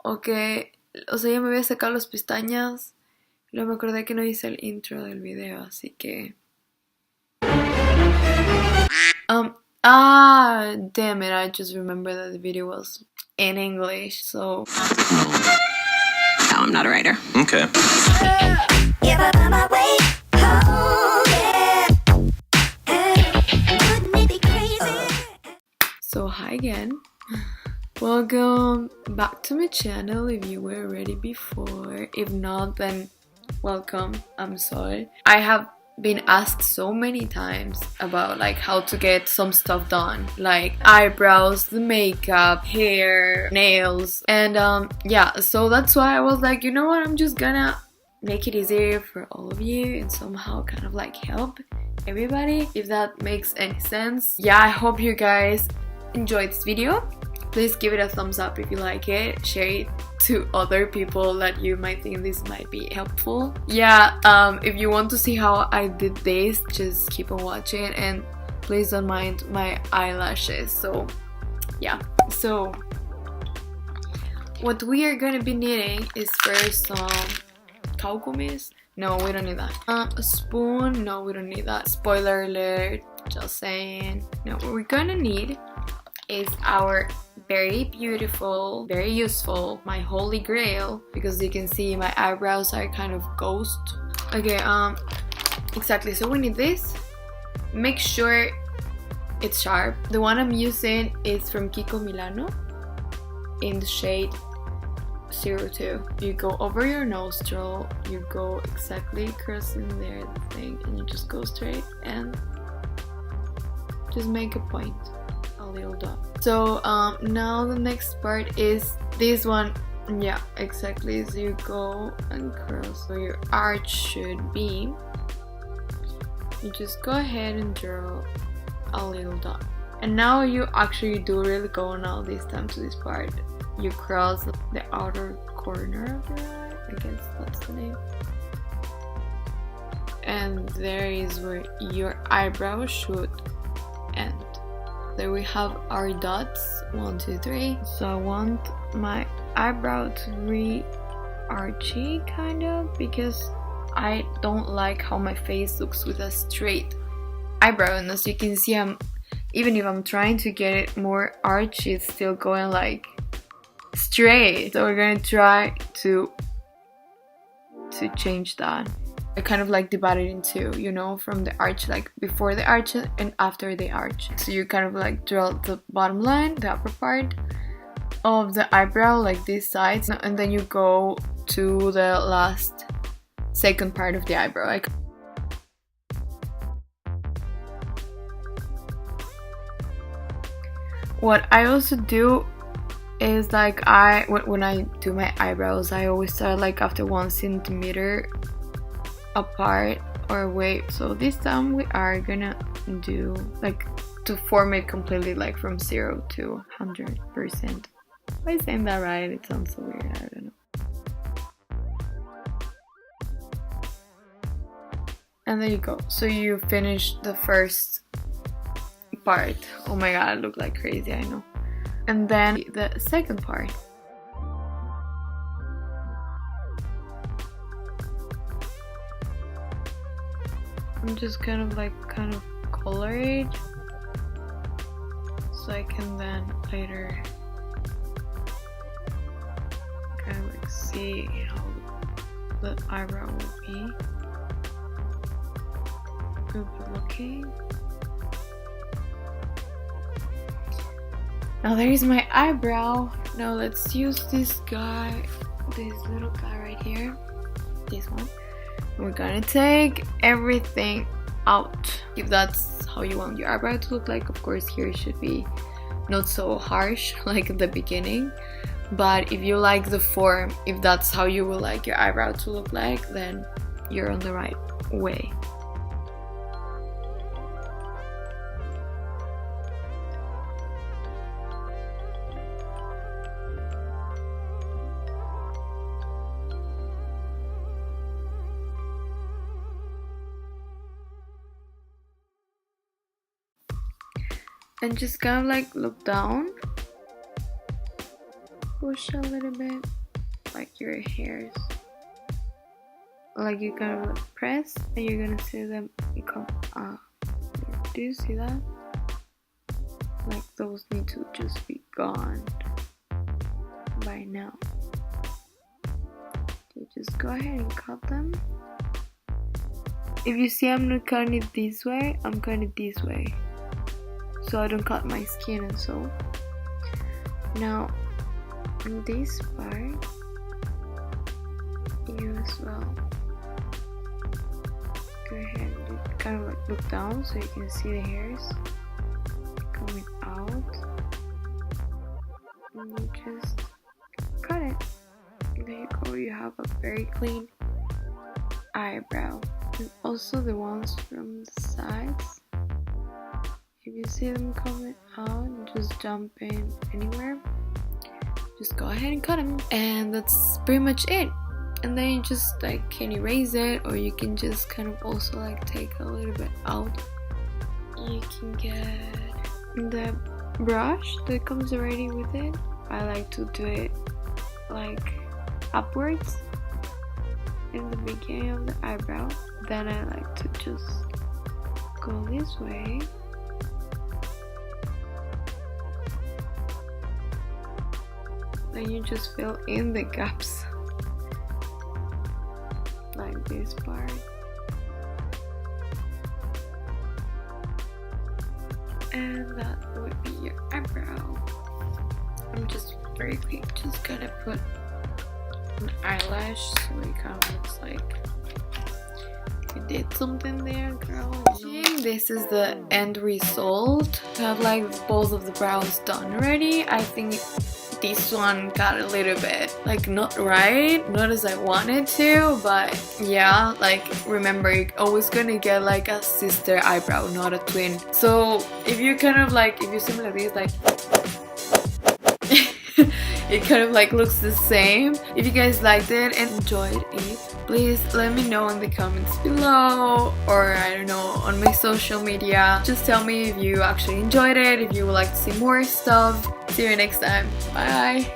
o que, o sea, ya me había sacado las pestañas. Y luego me acordé que no hice el intro del video, así que... damn it, I just remembered that the video was in English, so... No, I'm not a writer. Okay. So hi again. Welcome back to my channel if you were already before. If not, then welcome. I'm sorry. I have been asked so many times about like how to get some stuff done, like eyebrows, the makeup, hair, nails, and yeah, so that's why I was like, you know what, I'm just gonna make it easier for all of you and somehow kind of like help everybody, if that makes any sense. Yeah, I hope you guys enjoyed this video. Please give it a thumbs up if you like it. Share it to other people that you might think this might be helpful. Yeah, if you want to see how I did this, just keep on watching, and please don't mind my eyelashes. So yeah, so what we are gonna be needing is first some kaugumis. No, we don't need that. A spoon. No, we don't need that. Spoiler alert, just saying. No, what we're gonna need is our very beautiful, very useful, my holy grail, because you can see my eyebrows are kind of ghost. Okay, exactly, so we need this. Make sure it's sharp. The one I'm using is from Kiko Milano in the shade 02. You go over your nostril, you go exactly across in there, the thing, and you just go straight and just make a point. Little dot. So now the next part is this one. Yeah, exactly, so you go and cross where your arch should be. You just go ahead and draw a little dot, and now you actually do really go now this time to this part. You cross the outer corner of your eye, I guess that's the name, and there is where your eyebrow should end. There we have our dots, 1, 2, 3. So I want my eyebrow to be archy kind of, because I don't like how my face looks with a straight eyebrow, and as you can see, even if I'm trying to get it more archy, it's still going like straight. So we're gonna try to change that. I kind of like divide it in two, you know, from the arch, like before the arch and after the arch. So you kind of like draw the bottom line, the upper part of the eyebrow, like these sides, and then you go to the last second part of the eyebrow. Like, what I also do is like when I do my eyebrows, I always start like after 1 centimeter apart or away. So this time we are gonna do like to form it completely, like from 0 to 100%. Am I saying that right? It sounds so weird, I don't know. And there you go. So you finish the first part. Oh my god, I look like crazy, I know. And then the second part. I'm just kind of color it, so I can then later kind of like see how the eyebrow will be looking. Now there is my eyebrow. Now let's use this guy, this little guy right here, this one. We're gonna take everything out. If that's how you want your eyebrow to look like, of course here it should be not so harsh like at the beginning, but if you like the form, if that's how you would like your eyebrow to look like, then you're on the right way. And just kind of like look down push a little bit, like your hairs. Like you kind of like press, and you're gonna see them come out. Do you see that? Like those need to just be gone by now. You just go ahead and cut them. If you see I'm not cutting it this way, I'm cutting it this way, so I don't cut my skin and so. Now, in this part, you as well. Go ahead and kind of like look down so you can see the hairs coming out. And you just cut it. There you go, you have a very clean eyebrow. And also the ones from the sides. If you see them coming out, just jump in anywhere. Just go ahead and cut them. And that's pretty much it. And then you just like can erase it, or you can just kind of also like take a little bit out. You can get the brush that comes already with it. I like to do it like upwards in the beginning of the eyebrow. Then I like to just go this way. Then you just fill in the gaps. Like this part. And that would be your eyebrow. I'm just very quick, just gonna put an eyelash so it kind of looks like you did something there, girl. This is the end result. I have like both of the brows done already. I think this one got a little bit like not right, not as I wanted to, but yeah, like remember you're always gonna get like a sister eyebrow, not a twin. So if you kind of like, if you see like this, like it kind of like looks the same. If you guys liked it and enjoyed it, please let me know in the comments below, or I don't know, on my social media. Just tell me if you actually enjoyed it, if you would like to see more stuff. See you next time. Bye.